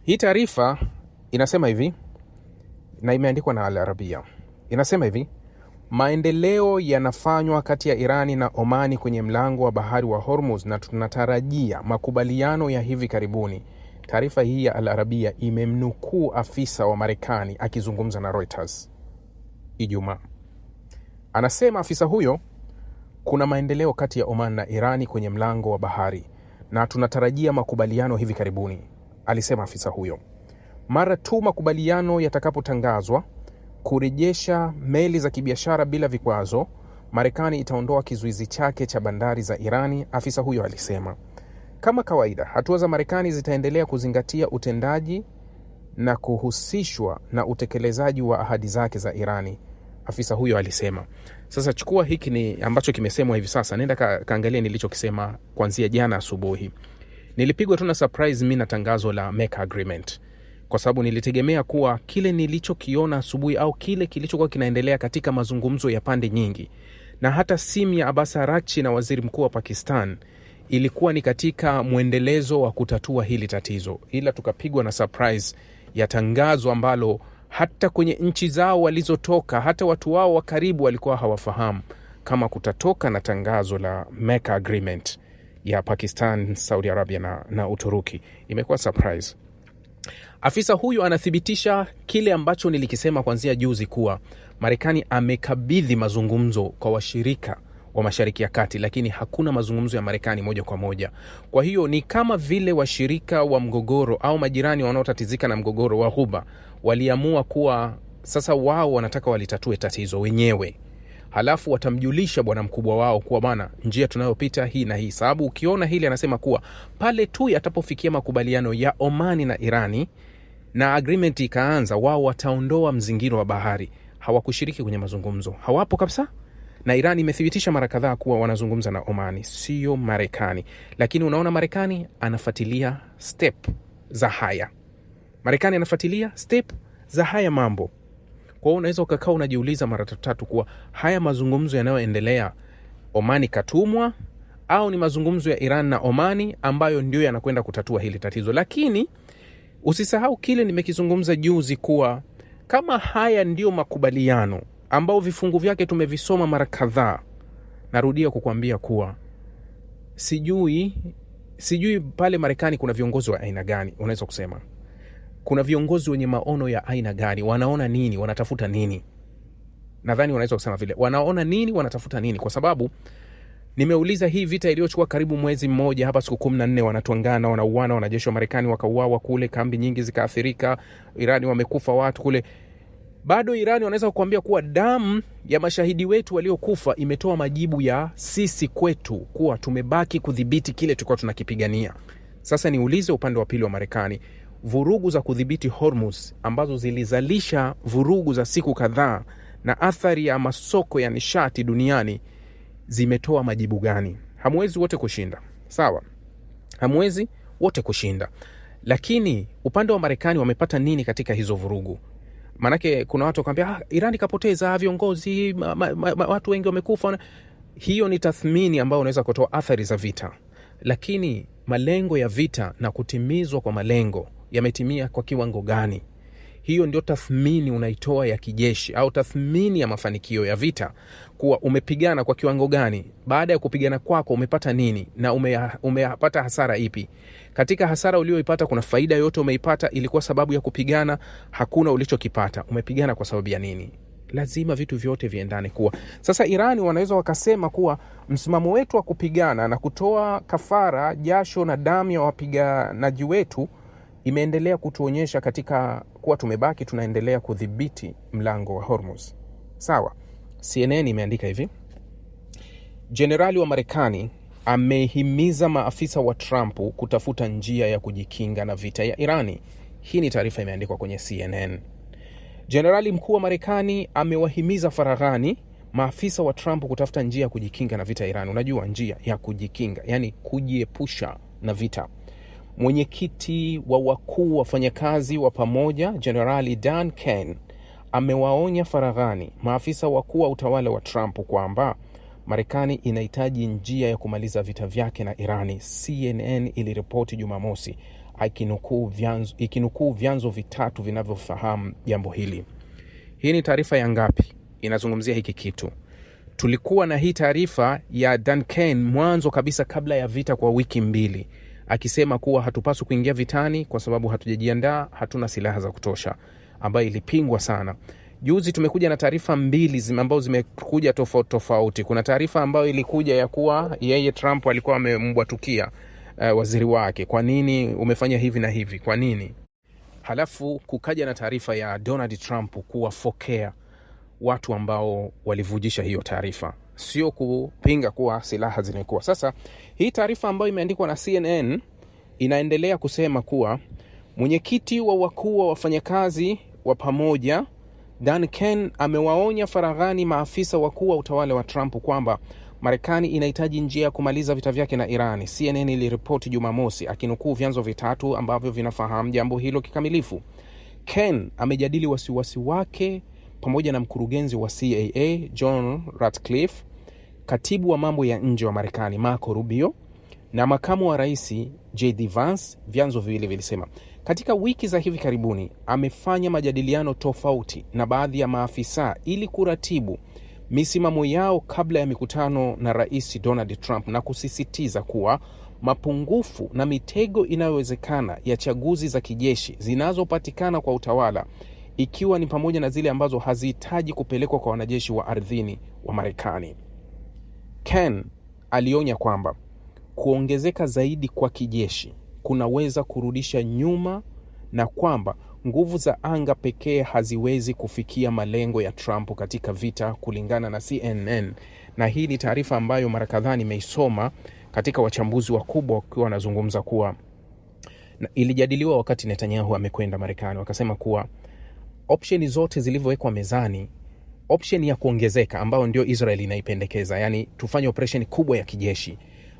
Hii taarifa inasema hivi na imeandikwa na Al Arabia. Inasema hivi: maendeleo yanafanywa kati ya Irani na Omani kwenye mlango wa bahari wa Hormuz na tunatarajia makubaliano ya hivi karibuni. Taarifa hii ya Al Arabia imemnukuu afisa wa Marekani akizungumza na Reuters Ijumaa. Anasema afisa huyo, kuna maendeleo kati ya Oman na Irani kwenye mlango wa bahari na tunatarajia makubaliano hivi karibuni, alisema afisa huyo. Mara tu makubaliano yatakapotangazwa kurejesha meli za kibiashara bila vikwazo, Marekani itaondoa kizuizi chake cha bandari za Irani, afisa huyo alisema. Kama kawaida, hatua za Marekani zitaendelea kuzingatia utendaji na kuhusishwa na utekelezaji wa ahadi zake za Irani, afisa huyo alisema. Sasa chukua hiki ni ambacho kimesemwa hivi sasa, nenda kaangalia nilichokisema kuanzia jana asubuhi. Nilipigwa tu na surprise mimi na tangazo la Mecca Agreement, kwa sababu nilitegemea kuwa kile nilichokiona asubuhi au kile kilichokuwa kinaendelea katika mazungumzo ya pande nyingi na hata simu ya Abbas Araghchi na waziri mkuu wa Pakistan ilikuwa ni katika mwendelezo wa kutatua hili tatizo, ila tukapigwa na surprise ya tangazo ambalo hata kwenye nchi zao walizotoka hata watu wao wa karibu walikuwa hawafahamu kama kutatoka na tangazo la Mecca Agreement ya Pakistan, Saudi Arabia na Uturuki. Imekuwa surprise. Afisa huyu anathibitisha kile ambacho nilikisema kuanzia juzi kuwa Marekani amekabidhi mazungumzo kwa washirika wa Mashariki ya Kati, lakini hakuna mazungumzo ya Marekani moja kwa moja. Kwa hiyo ni kama vile washirika wa mgogoro au majirani wanaotatizika na mgogoro wa Ghuba waliamua kuwa sasa wao wanataka walitatue tatizo wenyewe. Halafu watamjulisha bwana mkubwa wao kuwa bana, njia tunayopita hii na hii. Sababu ukiona hili anasema kuwa pale tu yatapofikia makubaliano ya Omani na Irani na agreement ikaanza, wao wataondoa mzingiro wa bahari. Hawakushiriki kwenye mazungumzo, hawapo kabisa. Na Irani imethibitisha mara kadhaa kuwa wanazungumza na Omani, sio Marekani. Lakini unaona Marekani anafuatilia step za haya. Marekani anafuatilia step za haya mambo. Kwa hiyo unaweza ukakaa unajiuliza mara tatu kuwa haya mazungumzo yanayoendelea Omani katumwa au ni mazungumzo ya Iran na Omani ambayo ndio yanakwenda kutatua hili tatizo. Lakini usisahau kile nimekizungumza juzi kuwa kama haya ndio makubaliano ambao vifungu vyake tumevisoma mara kadhaa, narudia kukuambia kuwa sijui pale Marekani kuna viongozi wa aina gani. Unaweza kusema kuna viongozi wenye maono ya aina gani, wanaona nini, wanatafuta nini. Nadhani unaweza kusema vile, wanaona nini, wanatafuta nini. Kwa sababu nimeuliza hii vita iliyochukua karibu mwezi mmoja, hapa siku 14 wanatuangana, wanauana, wanajeshi wa Marekani wakauawa kule, kambi nyingi zikaathirika, Irani wamekufa watu kule. Bado Irani wanaweza kukuambia kuwa damu ya mashahidi wetu waliokufa imetoa majibu ya sisi kwetu kuwa tumebaki kudhibiti kile tulikuwa tunakipigania. Sasa niulize upande wa pili wa Marekani, vurugu za kudhibiti Hormuz ambazo zilizalisha vurugu za siku kadhaa na athari ya masoko ya nishati duniani zimetoa majibu gani? Hamwezi wote kushinda, sawa? Hamwezi wote kushinda. Lakini upande wa Marekani wamepata nini katika hizo vurugu? Manake kuna watu wakwambia Irani kapoteza viongozi, watu wengi wamekufa. Hiyo ni tathmini ambayo unaweza kutoa athari za vita. Lakini malengo ya vita na kutimizwa kwa malengo yametimia kwa kiwango gani? Hiyo ndio tathmini unaitoa ya kijeshi au tathmini ya mafanikio ya vita, kuwa umepigana kwa kiwango gani, baada ya kupigana kwako umepata nini na umepata hasara ipi. Katika hasara ulioipata kuna faida yote umeipata, ilikuwa sababu ya kupigana, hakuna ulichokipata, umepigana kwa sababu ya nini? Lazima vitu vyote viendane. Kuwa sasa Irani wanaweza wakasema kuwa msimamo wetu wa kupigana na kutoa kafara, jasho na damu ya wapiganaji wetu imeendelea kutuonyesha katika kuwa tumebaki tunaendelea kudhibiti mlango wa Hormuz. Sawa. CNN imeandika hivi: Jenerali wa Marekani amehimiza maafisa wa Trump kutafuta njia ya kujikinga na vita ya Irani. Hii ni taarifa imeandikwa kwenye CNN. Jenerali mkuu wa Marekani amewahimiza faraghani maafisa wa Trump kutafuta njia ya kujikinga na vita ya Irani. Unajua njia ya kujikinga, yani kujiepusha na vita. Mwenyekiti wa wakuu wafanyakazi wa pamoja Generali Dan Kane amewaonya faraghani maafisa wakuu wa utawala wa Trump kwamba Marekani inahitaji njia ya kumaliza vita vyake na Irani, CNN iliripoti Jumamosi. ikinukuu vyanzo vitatu vinavyofahamu jambo hili. Hii ni taarifa ya ngapi inazungumzia hiki kitu? Tulikuwa na hii taarifa ya Duncan mwanzo kabisa kabla ya vita kwa wiki 2, akisema kuwa hatupaswi kuingia vitani kwa sababu hatujajiandaa, hatuna silaha za kutosha, ambayo ilipingwa sana. Juzi tumekuja na taarifa 2 ambazo zimekuja tofauti. Kuna taarifa ambayo ilikuja ya kuwa yeye Trump alikuwa amembwatukia waziri wake, kwa nini umefanya hivi na hivi, kwa nini? Halafu kukaja na taarifa ya Donald Trump kuwafokea watu ambao walivujisha hiyo taarifa, sio kupinga kuwa silaha zimekuwa. Sasa hii taarifa ambayo imeandikwa na CNN inaendelea kusema kuwa mwenyekiti wa wakuu wa wafanyakazi wa pamoja Duncan amewaonya faraghani maafisa wakuu wa utawala wa Trump kwamba Marekani inahitaji njia ya kumaliza vita vyake na Irani. CNN iliripoti Jumamosi akinukuu vyanzo vitatu ambavyo vinafahamu jambo hilo kikamilifu. Ken amejadili wasiwasi wake pamoja na mkurugenzi wa CAA John Ratcliffe, katibu wa mambo ya nje wa Marekani Marco Rubio na makamu wa rais JD Vance, vyanzo viwili vilisema. Katika wiki za hivi karibuni amefanya majadiliano tofauti na baadhi ya maafisa ili kuratibu misimamo yao kabla ya mikutano na rais Donald Trump, na kusisitiza kuwa mapungufu na mitego inayowezekana ya chaguzi za kijeshi zinazopatikana kwa utawala, ikiwa ni pamoja na zile ambazo hazihitaji kupelekwa kwa wanajeshi wa ardhini wa Marekani. Ken alionya kwamba kuongezeka zaidi kwa kijeshi kunaweza kurudisha nyuma na kwamba nguvu za anga pekee haziwezi kufikia malengo ya Trump katika vita, kulingana na CNN. Na hii ni taarifa ambayo mara kadhaa nimeisoma katika wachambuzi wakubwa wakiwa wanazungumza kuwa ilijadiliwa wakati Netanyahu amekwenda Marekani. Wakasema kuwa option zote zilivyowekwa mezani, option ya kuongezeka ambayo ndio Israel inaipendekeza, yani tufanye operation kubwa ya kijeshi,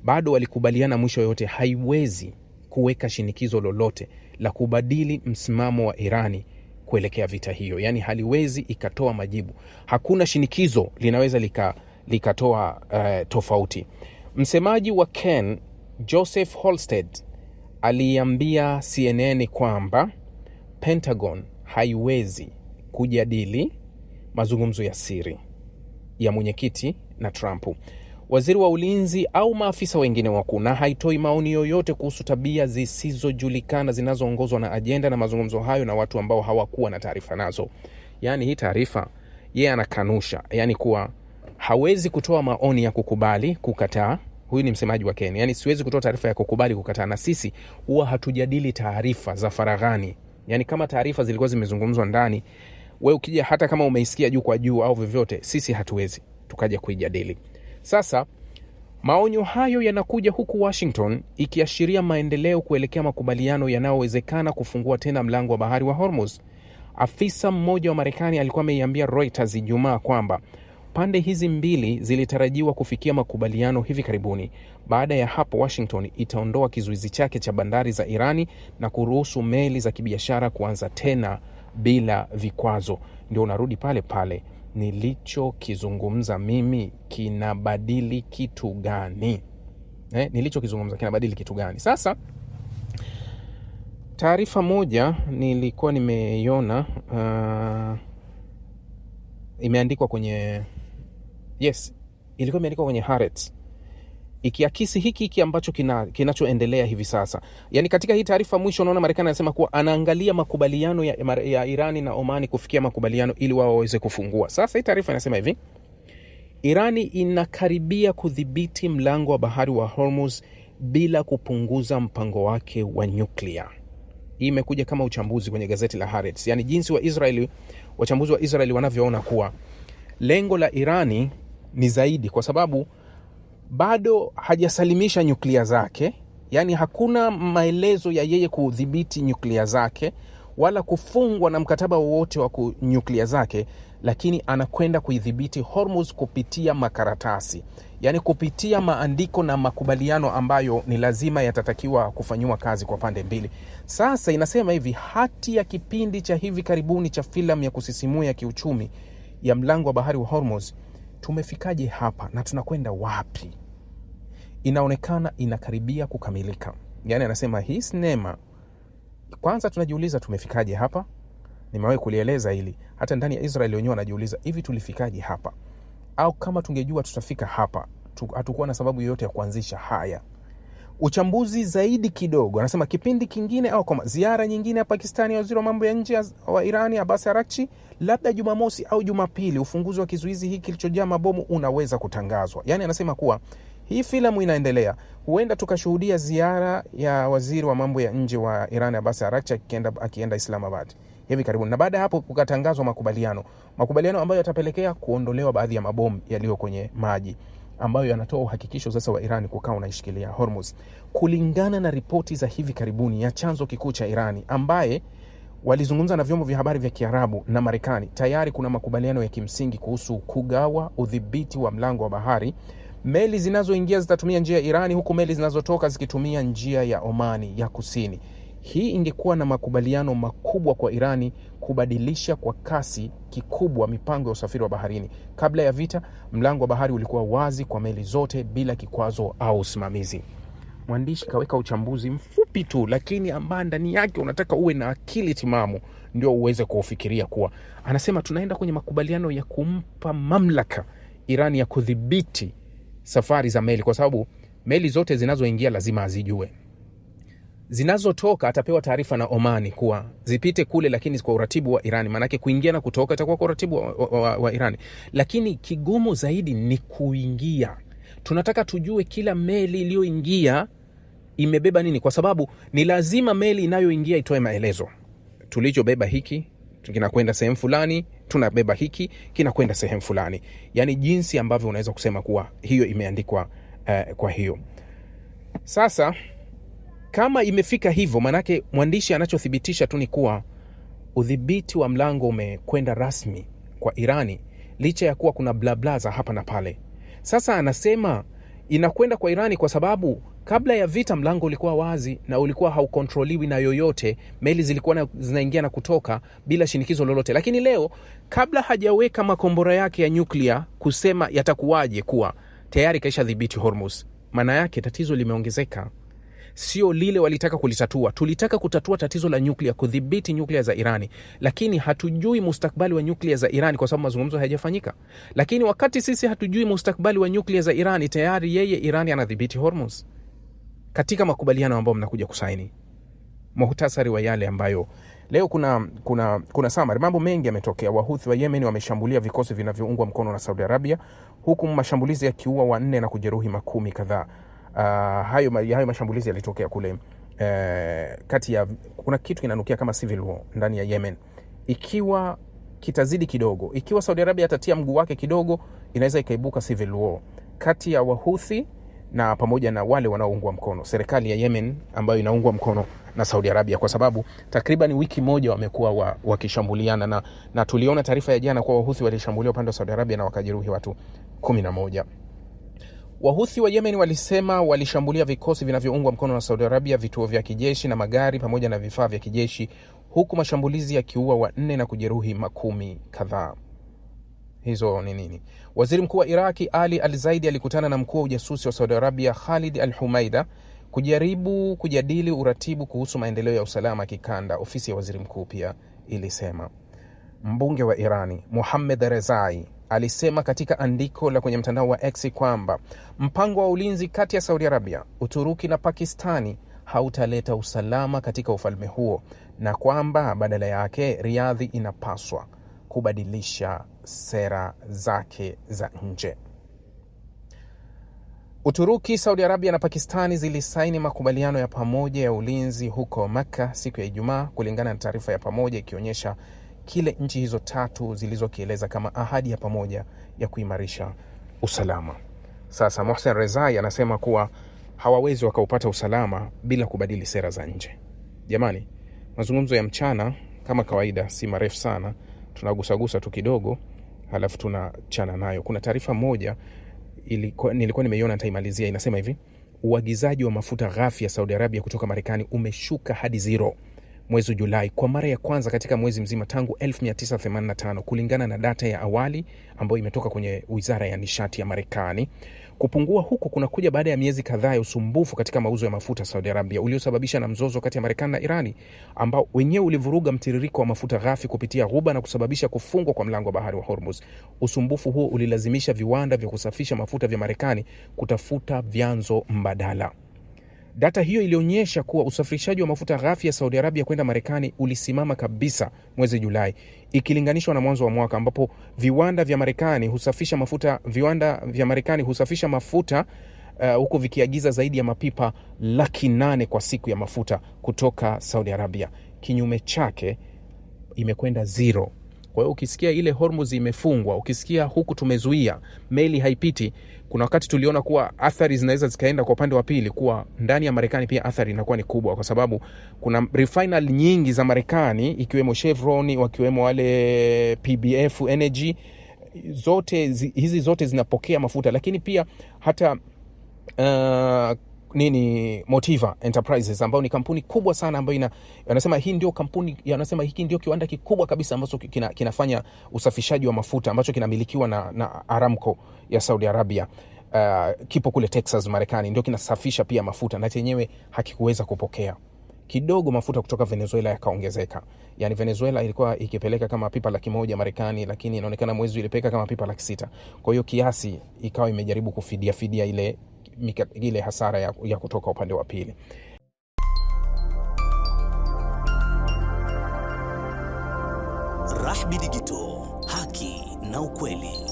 bado walikubaliana mwisho yote haiwezi kuweka shinikizo lolote la kubadili msimamo wa Irani kuelekea vita hiyo. Yani haliwezi ikatoa majibu. Hakuna shinikizo linaweza likatoa tofauti. Msemaji wa Ken, Joseph Holstead, aliambia CNN kwamba Pentagon haiwezi kujadili mazungumzo ya siri ya mwenyekiti na Trump, waziri wa ulinzi au maafisa wengine wakuu, na haitoi maoni yoyote kuhusu tabia zisizojulikana zinazoongozwa na ajenda na mazungumzo hayo na watu ambao hawakuwa na taarifa nazo. Yani hii taarifa yeye anakanusha, yani kuwa hawezi kutoa maoni ya kukubali, kukataa. Huyu ni msemaji wa Kenya. Yani siwezi kutoa taarifa ya kukubali, kukataa, na sisi huwa hatujadili taarifa za faraghani. Yani kama taarifa zilikuwa zimezungumzwa ndani, wewe ukija hata kama umeisikia juu kwa juu au vyovyote, sisi hatuwezi tukaja kuijadili. Sasa maonyo hayo yanakuja huku Washington ikiashiria maendeleo kuelekea makubaliano yanayowezekana kufungua tena mlango wa bahari wa Hormuz. Afisa mmoja wa Marekani alikuwa ameiambia Reuters Ijumaa kwamba pande hizi mbili zilitarajiwa kufikia makubaliano hivi karibuni. Baada ya hapo, Washington itaondoa kizuizi chake cha bandari za Irani na kuruhusu meli za kibiashara kuanza tena bila vikwazo. Ndio unarudi pale pale, nilichokizungumza mimi kinabadili kitu gani? Nilichokizungumza kinabadili kitu gani? Sasa taarifa moja nilikuwa nimeiona imeandikwa kwenye ilikuwa imeandikwa kwenye Haaretz, ikiakisi hiki ambacho kinachoendelea hivi sasa. Yani katika hii taarifa mwisho unaona Marekani anasema kuwa anaangalia makubaliano ya Irani na Omani kufikia makubaliano ili wao waweze kufungua. Sasa hii taarifa inasema hivi: Irani inakaribia kudhibiti mlango wa bahari wa Hormuz bila kupunguza mpango wake wa nyuklia. Hii imekuja kama uchambuzi kwenye gazeti la Haaretz. Yani jinsi wachambuzi wa Israeli wanavyoona kuwa lengo la Irani ni zaidi, kwa sababu bado hajasalimisha nyuklia zake. Yani hakuna maelezo ya yeye kudhibiti nyuklia zake wala kufungwa na mkataba wowote wa nyuklia zake, lakini anakwenda kuidhibiti Hormuz kupitia makaratasi, yani kupitia maandiko na makubaliano ambayo ni lazima yatatakiwa kufanywa kazi kwa pande mbili. Sasa inasema hivi, hati ya kipindi cha hivi karibuni cha filamu ya kusisimua ya kiuchumi ya mlango wa bahari wa Hormuz, tumefikaje hapa na tunakwenda wapi? Inaonekana inakaribia kukamilika. Yani anasema hii sinema Kwanza tunajiuliza tumefikaje hapa? Nimewahi kulieleza hili. Hata ndani ya Israel wenyewe wanajiuliza, hivi tulifikaje hapa? Au kama tungejua tutafika hapa, hatukuwa na sababu yoyote ya kuanzisha haya. Uchambuzi zaidi kidogo, anasema kipindi kingine au kama ziara nyingine ya Pakistani ya waziri wa mambo ya nje wa Irani Abbas Araghchi, labda Jumamosi au Jumapili, ufunguzi wa kizuizi hiki kilichojaa mabomu unaweza kutangazwa. Yani anasema kuwa hii filamu inaendelea, huenda tukashuhudia ziara ya waziri wa mambo ya nje wa Irani Abbas Araghchi akienda Islamabad hivi karibuni, na baada ya hapo kukatangazwa makubaliano ambayo yatapelekea kuondolewa baadhi ya mabomu yaliyo kwenye maji, ambayo yanatoa uhakikisho sasa wa Irani kukaa unaishikilia Hormuz. Kulingana na ripoti za hivi karibuni ya chanzo kikuu cha Irani ambaye walizungumza na vyombo vya habari vya Kiarabu na Marekani, tayari kuna makubaliano ya kimsingi kuhusu kugawa udhibiti wa mlango wa bahari. Meli zinazoingia zitatumia njia ya Irani, huku meli zinazotoka zikitumia njia ya Omani ya kusini. Hii ingekuwa na makubaliano makubwa kwa Irani kubadilisha kwa kasi kikubwa mipango ya usafiri wa baharini. Kabla ya vita, mlango wa bahari ulikuwa wazi kwa meli zote bila kikwazo au usimamizi. Mwandishi kaweka uchambuzi mfupi tu, lakini ambao ndani yake unataka uwe na akili timamu ndio uweze kufikiria kuwa. Anasema tunaenda kwenye makubaliano ya kumpa mamlaka Irani ya kudhibiti safari za meli, kwa sababu meli zote zinazoingia lazima azijue. Zinazotoka atapewa taarifa na Omani kuwa zipite kule, lakini kwa uratibu wa Irani. Maanake kuingia na kutoka itakuwa kwa uratibu wa Irani. Lakini kigumu zaidi ni kuingia. Tunataka tujue kila meli iliyoingia imebeba nini, kwa sababu ni lazima meli inayoingia itoe maelezo. Tulichobeba hiki kinakwenda sehemu fulani, tunabeba hiki kinakwenda sehemu fulani. Yani jinsi ambavyo unaweza kusema kuwa hiyo imeandikwa kwa hiyo. Sasa kama imefika hivyo, manake mwandishi anachothibitisha tu ni kuwa udhibiti wa mlango umekwenda rasmi kwa Irani, licha ya kuwa kuna blabla za hapa na pale. Sasa anasema inakwenda kwa Irani kwa sababu kabla ya vita mlango ulikuwa wazi na ulikuwa haukontroliwi na yoyote. Meli zilikuwa zinaingia na kutoka bila shinikizo lolote. Lakini leo, kabla hajaweka makombora yake ya nyuklia kusema yatakuwaje, kuwa tayari kaisha dhibiti Hormuz, maana yake tatizo limeongezeka. Sio lile walitaka kulitatua. Tulitaka kutatua tatizo la nyuklia, kudhibiti nyuklia za Irani, lakini hatujui mustakbali wa nyuklia za Irani kwa sababu mazungumzo hayajafanyika. Lakini wakati sisi hatujui mustakbali wa nyuklia za Irani, tayari yeye Irani anadhibiti Hormuz katika makubaliano ambayo mnakuja kusaini. Muhtasari wa yale ambayo leo kuna summary. Mambo mengi yametokea. Wahuthi wa Yemen wameshambulia vikosi vinavyoungwa mkono na Saudi Arabia, huku mashambulizi yakiua 4 na kujeruhi makumi kadhaa. Hayo mashambulizi yalitokea kule kati ya, kuna kitu kinanukia kama civil war ndani ya Yemen. Ikiwa kitazidi kidogo, ikiwa Saudi Arabia atatia mguu wake kidogo, inaweza ikaibuka civil war kati ya Wahuthi na pamoja na wale wanaoungwa mkono serikali ya Yemen ambayo inaungwa mkono na Saudi Arabia, kwa sababu takriban wiki moja wamekuwa wakishambuliana na tuliona taarifa ya jana kwa Wahuthi walishambulia upande wa Saudi Arabia na wakajeruhi watu 11. Wahuthi wa Yemen walisema walishambulia vikosi vinavyoungwa mkono na Saudi Arabia, vituo vya kijeshi na magari pamoja na vifaa vya kijeshi, huku mashambulizi yakiua 4 na kujeruhi makumi kadhaa. Hizo ni nini? Waziri Mkuu wa Iraki Ali Al-Zaidi alikutana na mkuu wa ujasusi wa Saudi Arabia Khalid Al-Humaida kujaribu kujadili uratibu kuhusu maendeleo ya usalama kikanda, ofisi ya waziri mkuu pia ilisema. Mbunge wa Irani Mohammad Rezai alisema katika andiko la kwenye mtandao wa X kwamba mpango wa ulinzi kati ya Saudi Arabia, Uturuki na Pakistani hautaleta usalama katika ufalme huo, na kwamba badala yake Riyadh inapaswa kubadilisha sera zake za nje. Uturuki, Saudi Arabia na Pakistani zilisaini makubaliano ya pamoja ya ulinzi huko Makkah siku ya Ijumaa, kulingana na taarifa ya pamoja ikionyesha kile nchi hizo tatu zilizokieleza kama ahadi ya pamoja ya kuimarisha usalama. Sasa Mohsen Rezai anasema kuwa hawawezi wakaupata usalama bila kubadili sera za nje. Jamani, mazungumzo ya mchana kama kawaida si marefu sana, tunagusagusa tu kidogo halafu tunachana nayo. Kuna taarifa moja nilikuwa nimeiona, nitaimalizia. Inasema hivi: uagizaji wa mafuta ghafi ya Saudi Arabia kutoka Marekani umeshuka hadi 0. mwezi Julai kwa mara ya kwanza katika mwezi mzima tangu 1985 kulingana na data ya awali ambayo imetoka kwenye Wizara ya Nishati ya Marekani. Kupungua huku kunakuja baada ya miezi kadhaa ya usumbufu katika mauzo ya mafuta Saudi Arabia uliosababisha na mzozo kati ya Marekani na Irani ambao wenyewe ulivuruga mtiririko wa mafuta ghafi kupitia Ghuba na kusababisha kufungwa kwa mlango wa bahari wa Hormuz. Usumbufu huo ulilazimisha viwanda vya kusafisha mafuta vya Marekani kutafuta vyanzo mbadala. Data hiyo ilionyesha kuwa usafirishaji wa mafuta ghafi ya Saudi Arabia kwenda Marekani ulisimama kabisa mwezi Julai ikilinganishwa na mwanzo wa mwaka ambapo viwanda vya Marekani husafisha mafuta huko vikiagiza zaidi ya mapipa 800,000 kwa siku ya mafuta kutoka Saudi Arabia. Kinyume chake imekwenda zero. Kwa hiyo ukisikia ile Hormuz imefungwa, ukisikia huku tumezuia, meli haipiti, kuna wakati tuliona kuwa athari zinaweza zikaenda kwa upande wa pili, kuwa ndani ya Marekani pia athari inakuwa ni kubwa kwa sababu kuna refinery nyingi za Marekani ikiwemo Chevron, wakiwemo wale PBF Energy, hizi zote zinapokea mafuta, lakini pia hata Motiva Enterprises ambao ni kampuni kubwa sana ambayo anasema hii ndio kampuni, anasema hiki ndio kiwanda kikubwa kabisa ambacho kinafanya usafishaji wa mafuta ambacho kinamilikiwa na Aramco ya Saudi Arabia. Kipo kule Texas Marekani, ndio kinasafisha pia mafuta na chenyewe hakikuweza kupokea. Kidogo mafuta kutoka Venezuela yakaongezeka. Yani Venezuela ilikuwa ikipeleka kama pipa 100,000 Marekani, lakini inaonekana mwezi ilipeleka kama pipa 600,000. Kwa hiyo kiasi ikawa imejaribu kufidia ile hasara ya kutoka upande wa pili. Rahby Digital, haki na ukweli.